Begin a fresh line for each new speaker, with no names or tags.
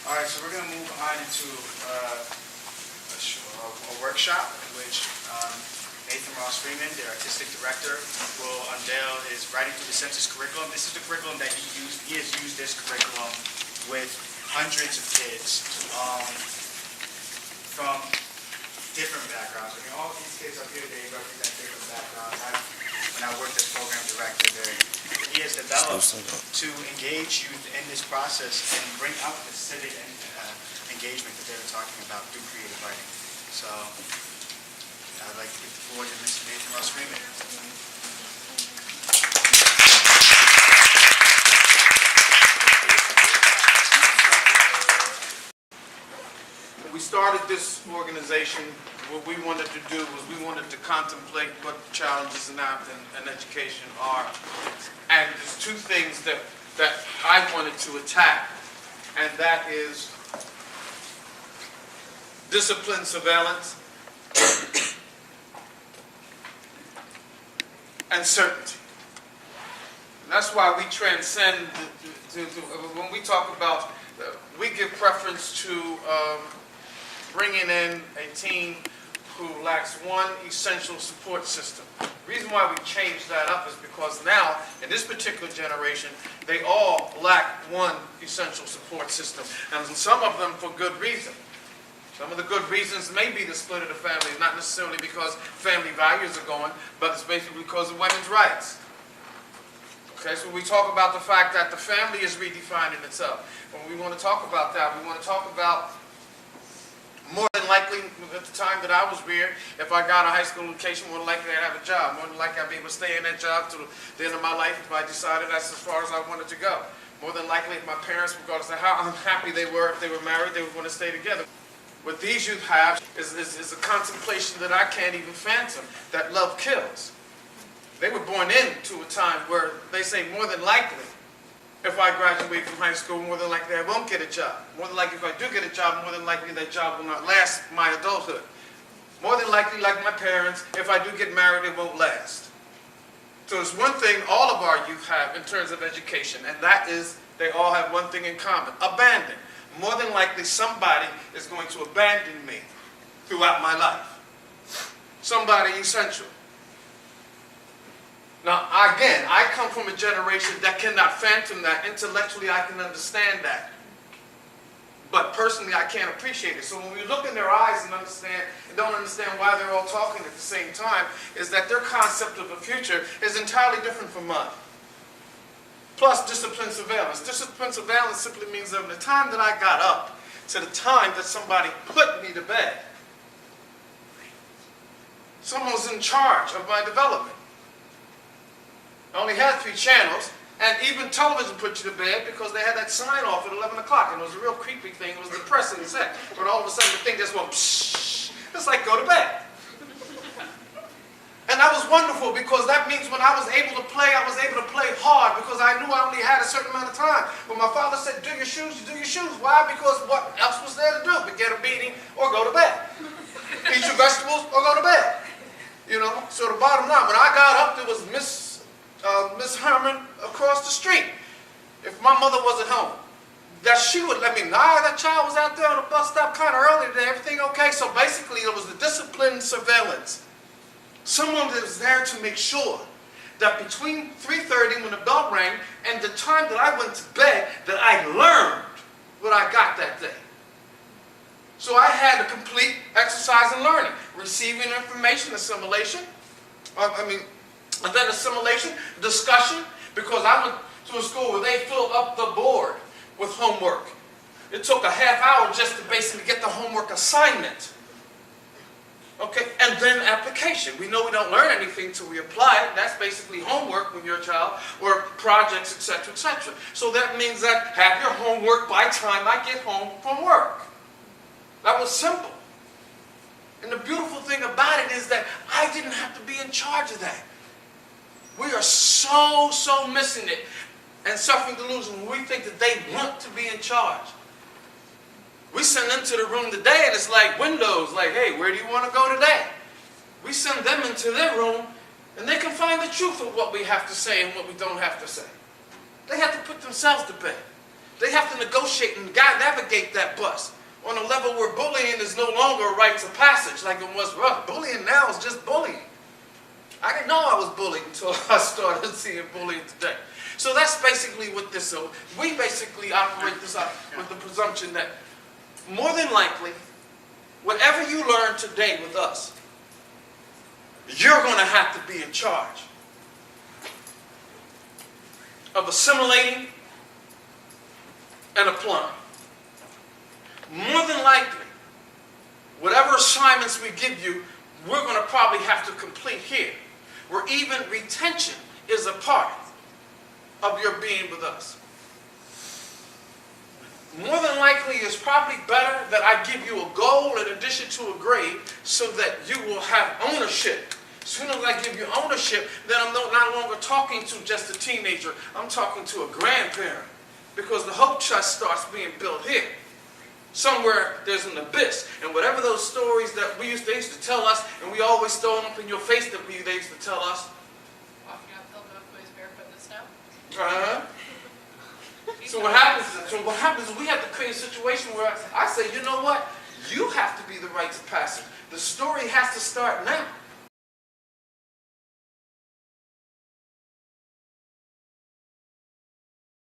All right, so we're going to move on into a workshop in which Nathan Ross Freeman, the artistic director, will unveil his Writing Through the Senses curriculum. This is the curriculum that he used. He has used this curriculum with hundreds of kids from different backgrounds. I mean, all of these kids up here, they represent different backgrounds. When I worked as program director there, he has developed to engage youth in this process and bring out the civic engagement that they were talking about through creative writing. So I'd like to give the floor to Mr. Nathan Ross Freeman.
When we started this organization, what we wanted to do was we wanted to contemplate what the challenges in education are. And there's two things that I wanted to attack, and that is discipline surveillance and certainty. And that's why we transcend, when we talk about, we give preference to bringing in a team who lacks one essential support system. The reason why we changed that up is because now, in this particular generation, they all lack one essential support system, and some of them for good reason. Some of the good reasons may be the split of the family, not necessarily because family values are going, but it's basically because of women's rights. Okay, so we talk about the fact that the family is redefining itself. When we want to talk about that, we want to talk about more than likely, at the time that I was reared, if I got a high school education, more than likely I'd have a job. More than likely I'd be able to stay in that job to the end of my life if I decided that's as far as I wanted to go. More than likely, if my parents, regardless of how unhappy they were, if they were married, they would want to stay together. What these youth have is a contemplation that I can't even fathom, that love kills. They were born into a time where they say more than likely, if I graduate from high school, more than likely I won't get a job. More than likely if I do get a job, more than likely that job will not last my adulthood. More than likely, like my parents, if I do get married, it won't last. So there's one thing all of our youth have in terms of education, and that is they all have one thing in common: abandon. More than likely somebody is going to abandon me throughout my life. Somebody essential. Now, again, I come from a generation that cannot fathom that. Intellectually, I can understand that. But personally, I can't appreciate it. So when we look in their eyes and don't understand why they're all talking at the same time, is that their concept of a future is entirely different from mine. Plus, discipline surveillance. Discipline surveillance simply means that from the time that I got up to the time that somebody put me to bed, someone was in charge of my development. I only had 3 channels, and even television put you to bed because they had that sign off at 11 o'clock, and it was a real creepy thing. It was depressing as heck. But all of a sudden the thing just went, pshh. It's like, go to bed. And that was wonderful because that means when I was able to play hard because I knew I only had a certain amount of time. When my father said, do your shoes, you do your shoes. Why? Because what else was there to do but get a beating or go to bed? Eat your vegetables or go to bed. You know, so the bottom line, when I got up, there was Miss Herman across the street. If my mother wasn't home, that she would let me know that child was out there on the bus stop kind of early today. Everything okay? So basically, it was the discipline surveillance. Someone that was there to make sure that between 3:30 when the bell rang and the time that I went to bed, that I learned what I got that day. So I had a complete exercise in learning, receiving information, assimilation. And then assimilation, discussion, because I went to a school where they filled up the board with homework. It took a half hour just to basically get the homework assignment. Okay, and then application. We know we don't learn anything till we apply it. That's basically homework when you're a child, or projects, etc., etc. So that means that have your homework by time I get home from work. That was simple. And the beautiful thing about it is that I didn't have to be in charge of that. We are so missing it and suffering delusion when we think that they want to be in charge. We send them to the room today and it's like windows, like, hey, where do you want to go today? We send them into their room and they can find the truth of what we have to say and what we don't have to say. They have to put themselves to bed. They have to negotiate and navigate that bus on a level where bullying is no longer a rites of passage like it was for us. Bullying now is just bullying. I didn't know I was bullied until I started seeing bullying today. So that's basically what this is. We basically operate this out with the presumption that more than likely, whatever you learn today with us, you're going to have to be in charge of assimilating and applying. More than likely, whatever assignments we give you, we're going to probably have to complete here, where even retention is a part of your being with us. More than likely, it's probably better that I give you a goal in addition to a grade so that you will have ownership. As soon as I give you ownership, then I'm no longer talking to just a teenager. I'm talking to a grandparent, because the hope trust starts being built here. Somewhere there's an abyss, and whatever those stories that they used to tell us, and we always throw them up in your face that they used to tell us.
Walking uphill both ways barefoot in the snow.
So what happens is we have to create a situation where I say, you know what? You have to be the rites of passage. The story has to start now.